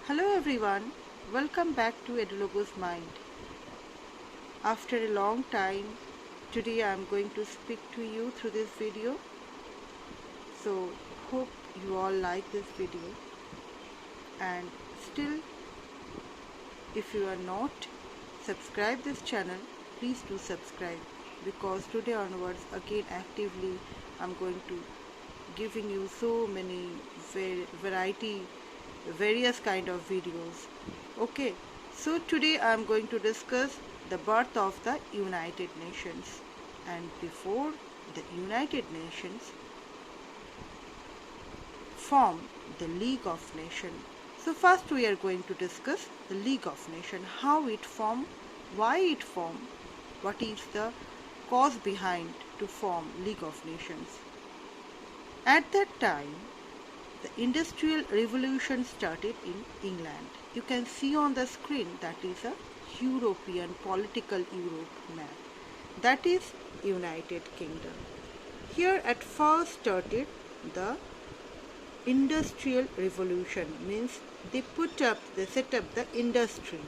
Hello everyone, welcome back to Edulogos Mind. After a long time, today I am going to speak to you through this video. So hope you all like this video, and still if you are not subscribe this channel, please do subscribe, because today onwards again actively I am going to giving you so many various kind of videos. Okay, so today I am going to discuss the birth of the United Nations. And before the United Nations form the League of Nations. So first we are going to discuss the League of Nations, how it formed, why it formed, what is the cause behind to form League of Nations. At that time, the Industrial Revolution started in England. You can see on the screen that is a European political Europe map. That is United Kingdom. Here at first started the Industrial Revolution, means they set up the industry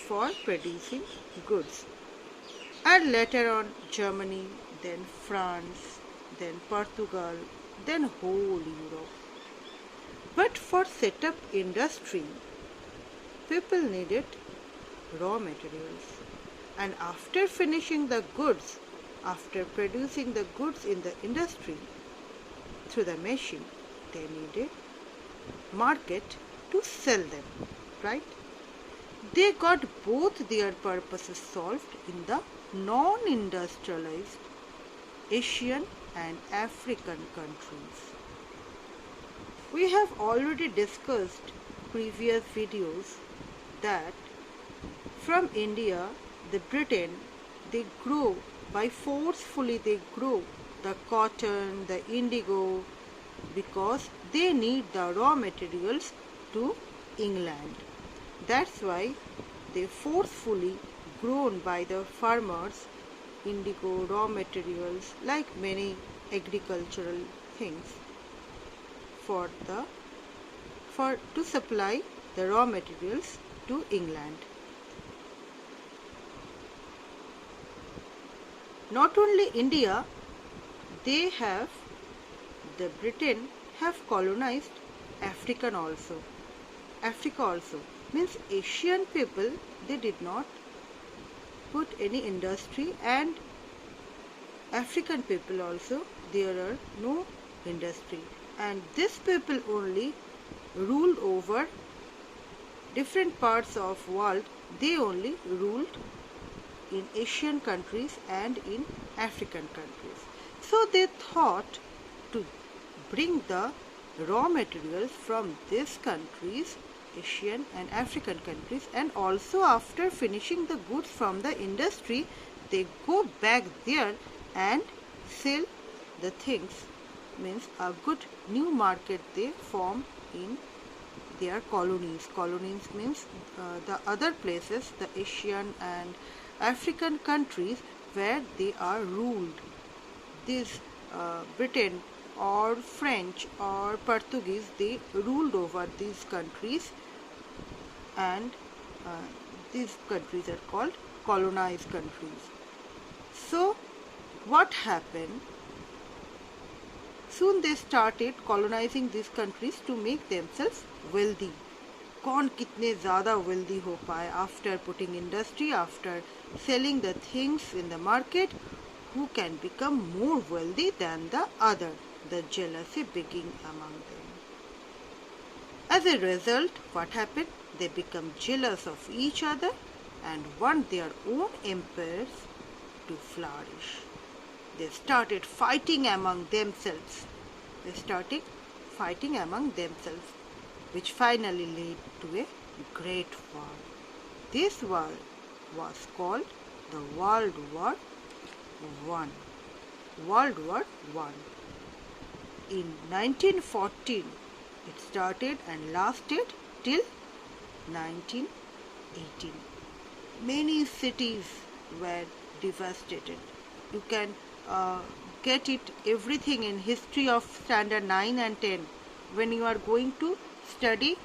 for producing goods. And later on Germany, then France, then Portugal, then whole Europe. But for set up industry, people needed raw materials. And after finishing the goods, after producing the goods in the industry through the machine, they needed market to sell them, right? They got both their purposes solved in the non-industrialized Asian and African countries. We have already discussed previous videos that from India, the Britain, they grow forcefully the cotton, the indigo, because they need the raw materials to England. That's why they forcefully grown by the farmers indigo raw materials, like many agricultural things, to supply the raw materials to England. Not only India, the Britain have colonized Africa also, means Asian people, they did not put any industry, and African people also, there are no industry, and this people only ruled over different parts of world. They only ruled in Asian countries and in African countries. So they thought to bring the raw materials from these countries, Asian and African countries, and also after finishing the goods from the industry, they go back there and sell the things, means a good new market they form in their colonies. Colonies means the other places, the Asian and African countries where they are ruled. This Britain or French or Portuguese, they ruled over these countries, and these countries are called colonized countries. So what happened? Soon they started colonizing these countries to make themselves wealthy. कौन कितने ज़्यादा wealthy हो पाए after putting industry, after selling the things in the market, who can become more wealthy than the other. The jealousy began among them. As a result, what happened? They become jealous of each other and want their own empires to flourish. They started fighting among themselves. Which finally led to a great war. This war was called the World War I. World War I. In 1914, it started and lasted till 1918. Many cities were devastated. You can get it everything in history of standard 9 and 10 when you are going to study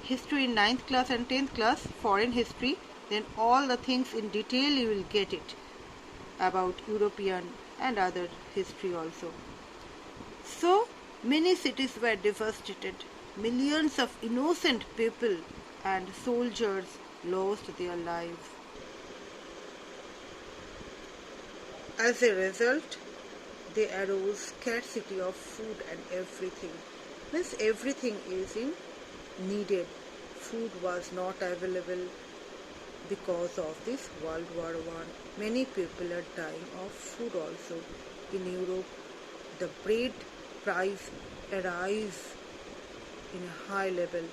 history in 9th class and 10th class, foreign history, then all the things in detail you will get it about European and other history also. So many cities were devastated. Millions of innocent people and soldiers lost their lives. As a result, there arose scarcity of food and everything. Means everything is in needed. Food was not available because of this World War I. Many people are dying of food also. In Europe, the bread price arise in a high level,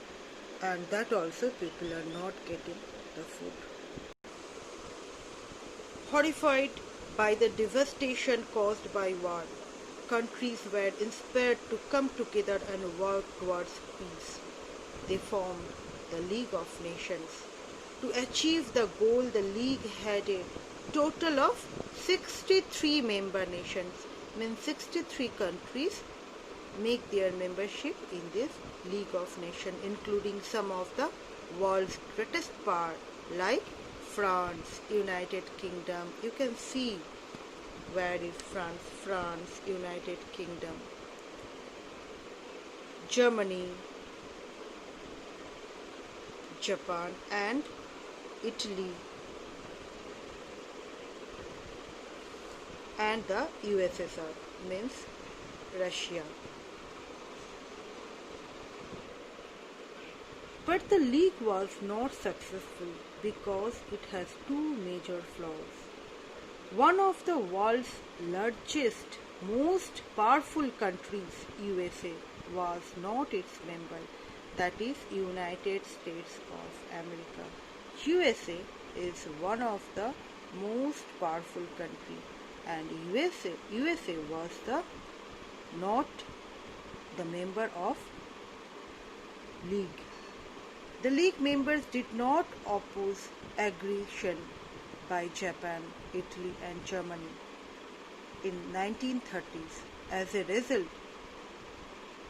and that also people are not getting the food. Horrified by the devastation caused by war, countries were inspired to come together and work towards peace. They formed the League of Nations. To achieve the goal, the League had a total of 63 member nations, means 63 countries make their membership in this League of Nations, including some of the world's greatest power like France, United Kingdom. You can see where is France, France, United Kingdom, Germany, Japan and Italy, and the USSR, means Russia. But the League was not successful because it has two major flaws. One of the world's largest, most powerful countries, USA, was not its member, that is United States of America. USA is one of the most powerful country, and USA was not the member of League. The League members did not oppose aggression by Japan, Italy and Germany in 1930s. As a result,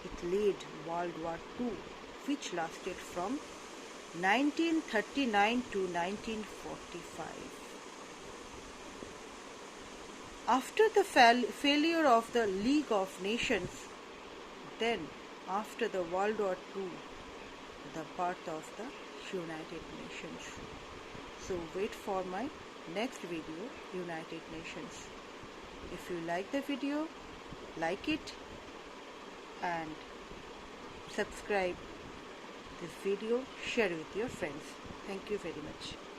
it led World War II, which lasted from 1939 to 1945. After the failure of the League of Nations, then after the World War II, the birth of the United Nations. So wait for my next video, United Nations. If you like the video, like it and subscribe this video, share with your friends. Thank you very much.